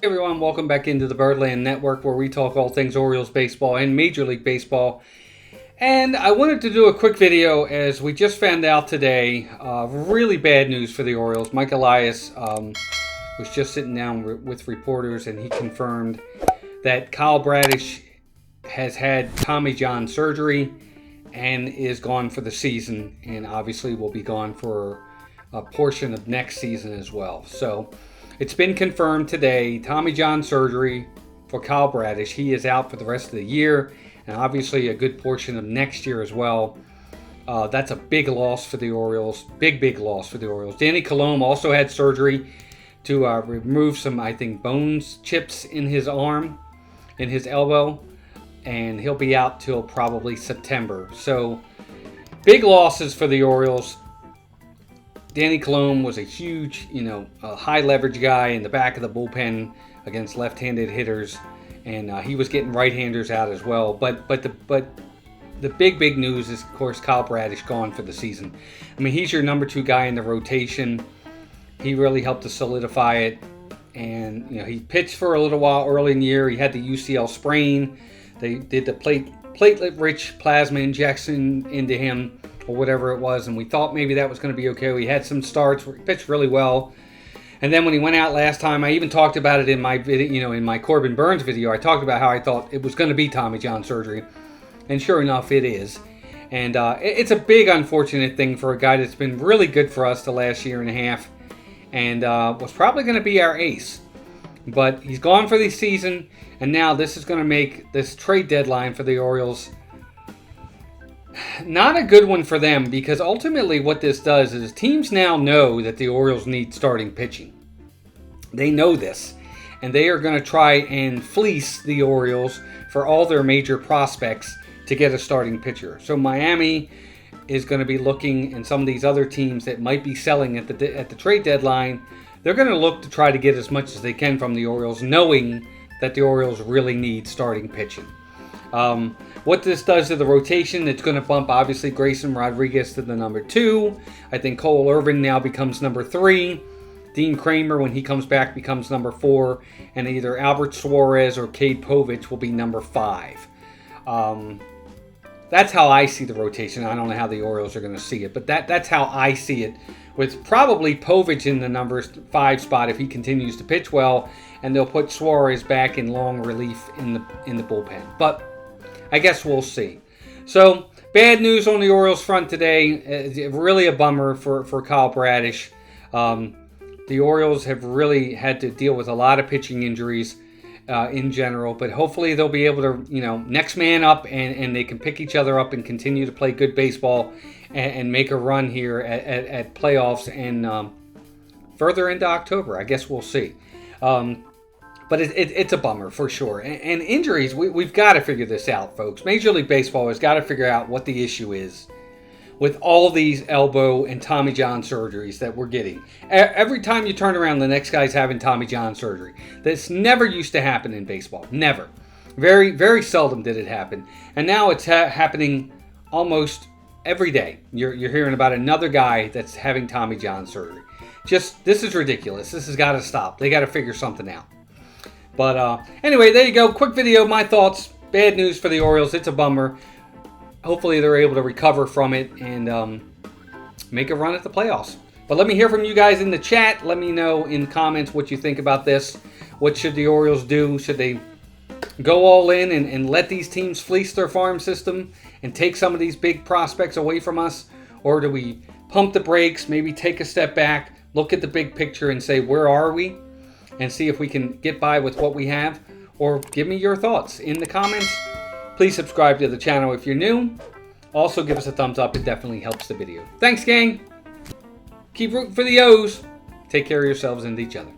Hey everyone, welcome back into the Birdland Network where we talk all things Orioles baseball and Major League Baseball. And I wanted to do a quick video as we just found out today, really bad news for the Orioles. Mike Elias was just sitting down with reporters and he confirmed that Kyle Bradish has had Tommy John surgery and is gone for the season, and obviously will be gone for a portion of next season as well. So it's been confirmed today, Tommy John surgery for Kyle Bradish. He is out for the rest of the year and obviously a good portion of next year as well. That's a big loss for the Orioles. Big loss for the Orioles. Danny Colomb also had surgery to remove some, I think, bones chips in his arm, in his elbow, and he'll be out till probably September. So big losses for the Orioles. Danny Colomb was a huge, high leverage guy in the back of the bullpen against left-handed hitters, and he was getting right-handers out as well. But the big news is, of course, Kyle Bradish gone for the season. I mean, he's your number 2 guy in the rotation. He really helped to solidify it, and he pitched for a little while early in the year. He had the UCL sprain. They did the platelet-rich plasma injection into him, or whatever it was, and we thought maybe that was going to be okay. We had some starts where he pitched really well, and then when he went out last time, I even talked about it in my video, in my Corbin Burns video. I talked about how I thought it was going to be Tommy John surgery, and sure enough, it is. And it's a big unfortunate thing for a guy that's been really good for us the last year and a half, and was probably going to be our ace. But he's gone for the season, and now this is going to make this trade deadline for the Orioles not a good one for them, because ultimately what this does is teams now know that the Orioles need starting pitching. They know this, and they are going to try and fleece the Orioles for all their major prospects to get a starting pitcher. So Miami is going to be looking, and some of these other teams that might be selling at the trade deadline, they're going to look to try to get as much as they can from the Orioles, knowing that the Orioles really need starting pitching. What this does to the rotation, it's going to bump, obviously, Grayson Rodriguez to the number 2. I think Cole Irvin now becomes number 3. Dean Kramer, when he comes back, becomes number 4. And either Albert Suarez or Cade Povich will be number 5. That's how I see the rotation. I don't know how the Orioles are going to see it, but that's how I see it, with probably Povich in the number 5 spot if he continues to pitch well, and they'll put Suarez back in long relief in the bullpen. But I guess we'll see. So, bad news on the Orioles front today. Really a bummer for Kyle Bradish. The Orioles have really had to deal with a lot of pitching injuries in general, but hopefully they'll be able to, next man up, and they can pick each other up and continue to play good baseball and make a run here at playoffs and further into October. I guess we'll see. But it's a bummer for sure. And injuries, we've got to figure this out, folks. Major League Baseball has got to figure out what the issue is with all these elbow and Tommy John surgeries that we're getting. Every time you turn around, the next guy's having Tommy John surgery. This never used to happen in baseball. Never. Very, very seldom did it happen. And now it's happening almost every day. You're hearing about another guy that's having Tommy John surgery. This is ridiculous. This has got to stop. They got to figure something out. But anyway, there you go. Quick video, my thoughts. Bad news for the Orioles. It's a bummer. Hopefully they're able to recover from it and make a run at the playoffs. But let me hear from you guys in the chat. Let me know in the comments what you think about this. What should the Orioles do? Should they go all in and let these teams fleece their farm system and take some of these big prospects away from us? Or do we pump the brakes, maybe take a step back, look at the big picture and say, where are we? And see if we can get by with what we have? Or give me your thoughts in the comments. Please subscribe to the channel if you're new. Also, give us a thumbs up. It definitely helps the video. Thanks, gang. Keep rooting for the O's. Take care of yourselves and each other.